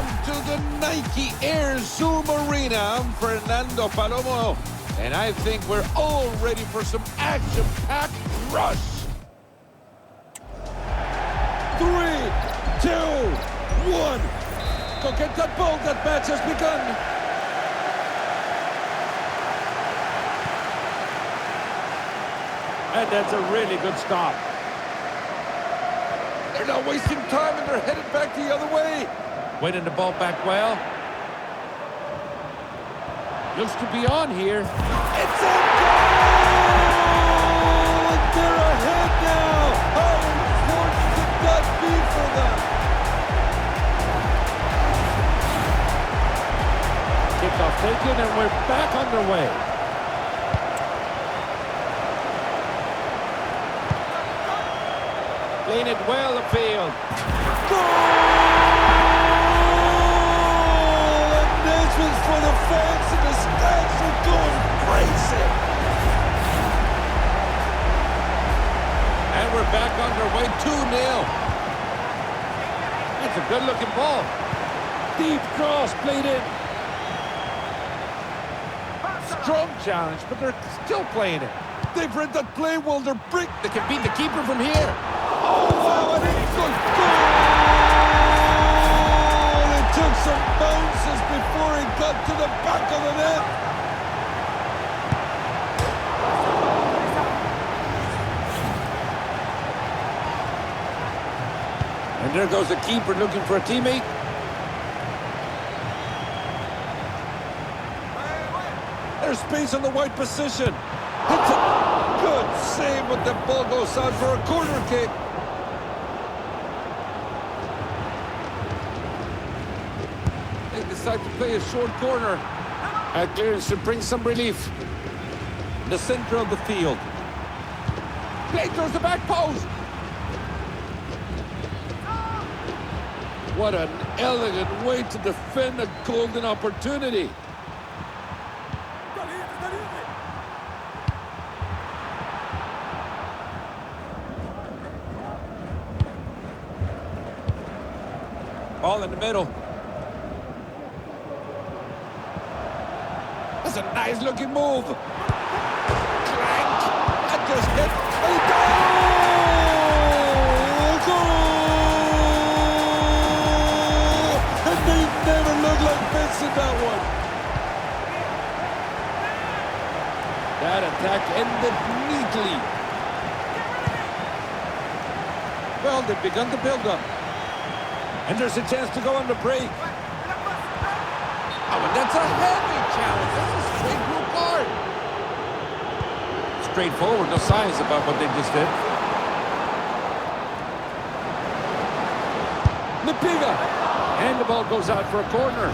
Welcome to the Nike Air Zoom Arena. I'm Fernando Palomo, and I think we're all ready for some action-packed rush. 3, 2, 1. Go get that ball. That match has begun. And that's a really good stop. They're not wasting time, and they're headed back the other way. Winning the ball back well. Looks to be on here. It's a goal! And they're ahead now. How important could that be for them? Kickoff taken, and we're back underway. Playing it well afield. Goal! And this was for the fans, and the stands are going crazy. And we're back underway, 2-0. That's a good-looking ball. Deep cross, played in. Strong challenge, but they're still playing it. They've read that play well. They're brick. They can beat the keeper from here. Oh, wow, and it's good goal! It took some bounces before he got to the back of the net. And there goes the keeper looking for a teammate. There's space on the wide position. It's a good save, but the ball goes out for a corner kick. They decide to play a short corner. And clearance to bring some relief. The center of the field. Play towards the back post. What an elegant way to defend a golden opportunity. Ball in the middle. That's a nice looking move. Clank. That just hit. A goal! Goal! And they never look like missing that one. That attack ended neatly. Well, they've begun to build up. And there's a chance to go on the break. Oh, and that's a heavy challenge. That's a straight blue card. Straightforward, no signs about what they just did. Napiga. And the ball goes out for a corner.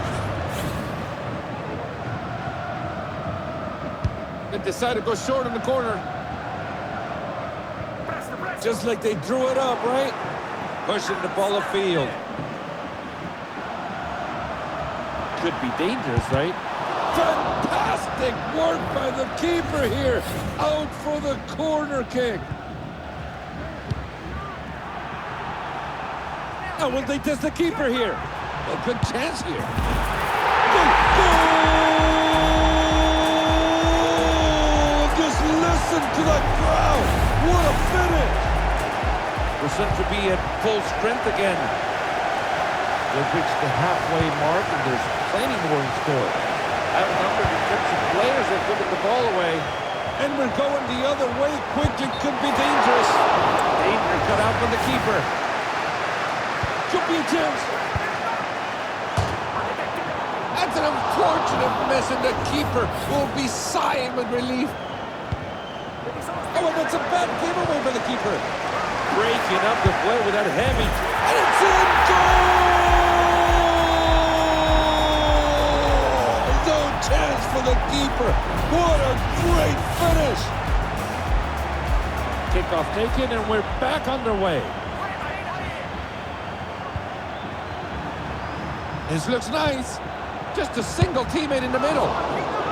They decide to go short in the corner. Just like they drew it up, right? Pushing the ball upfield. Could be dangerous, right? Fantastic work by the keeper here. Out for the corner kick. Now, will they test the keeper here? A good chance here. Good goal! Just listen to the crowd. What a finish. We're set to be at full strength again. They've reached the halfway mark, and there's plenty more in store. Outnumbered defensive players have given the ball away. And we're going the other way. Quickly could be dangerous. Danger cut out from the keeper. Could be a chance. That's an unfortunate miss, and the keeper will be sighing with relief. Oh, and that's a bad giveaway by the keeper. Breaking up the play with that heavy. And it's in goal! No chance for the keeper. What a great finish. Kickoff taken, and we're back underway. This looks nice. Just a single teammate in the middle.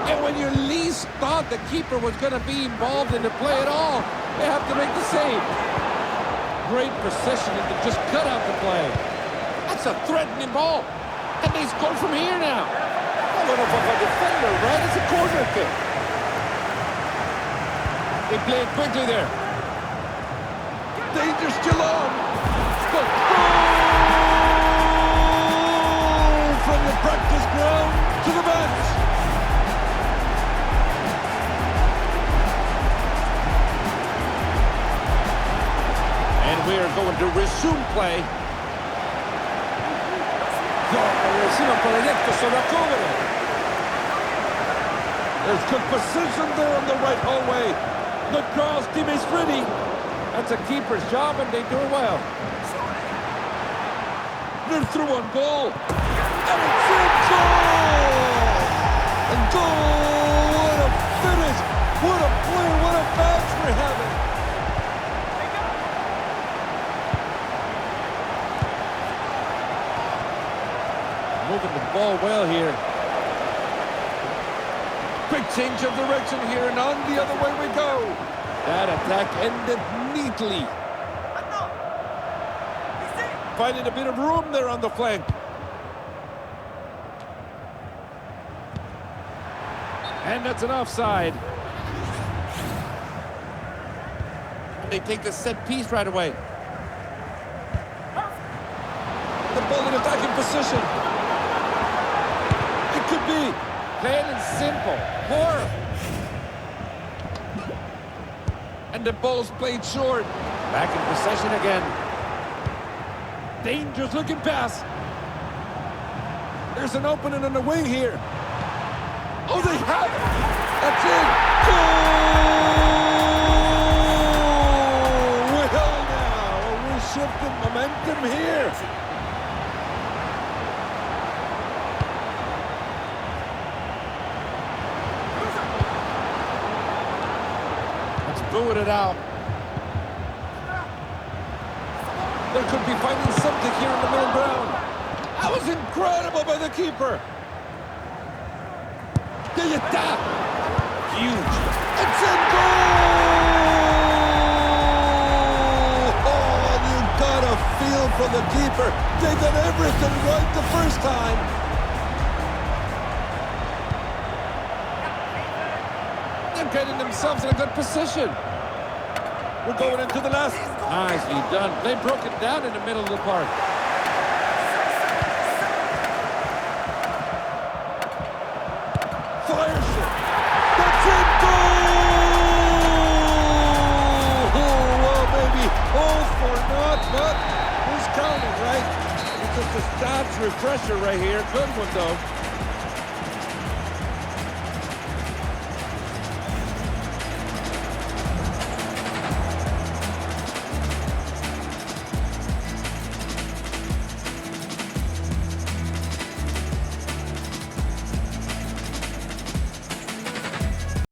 And when you least thought the keeper was going to be involved in the play at all, they have to make the save. Great precision to just cut out the play. That's a threatening ball. And they score from here now. I don't know if I'm a defender, right? It's a corner kick. They play it quickly there. Danger still on. Goal! From the practice ground to the bench. And we are going to resume play. There's good precision there on the right hallway. The cross team is ready. That's a keeper's job, and they do it well. They're through on goal. And it's in goal! And goal! What a finish! What a play! What a match we're having! Moving the ball well here. Quick change of direction here, and on the other way we go. That attack ended neatly. Finding a bit of room there on the flank. And that's an offside. They take the set piece right away. The ball in attacking position. It could be. Plain and simple. More. And the ball's played short. Back in possession again. Dangerous looking pass. There's an opening on the wing here. Oh, they have it. That's it. Goal! Well, now we're shifting momentum here. Let's boot it out. They could be finding something here in the middle ground. That was incredible by the keeper. There you tap. Huge. It's in goal! Oh, and you got a feel for the keeper. They got everything right the first time. They're getting themselves in a good position. We're going into the last. Nicely done. They broke it down in the middle of the park. Fires it. That's it. Goal! Oh, well, maybe all for naught, but who's counting, right? It's just a stats refresher right here. Good one, though.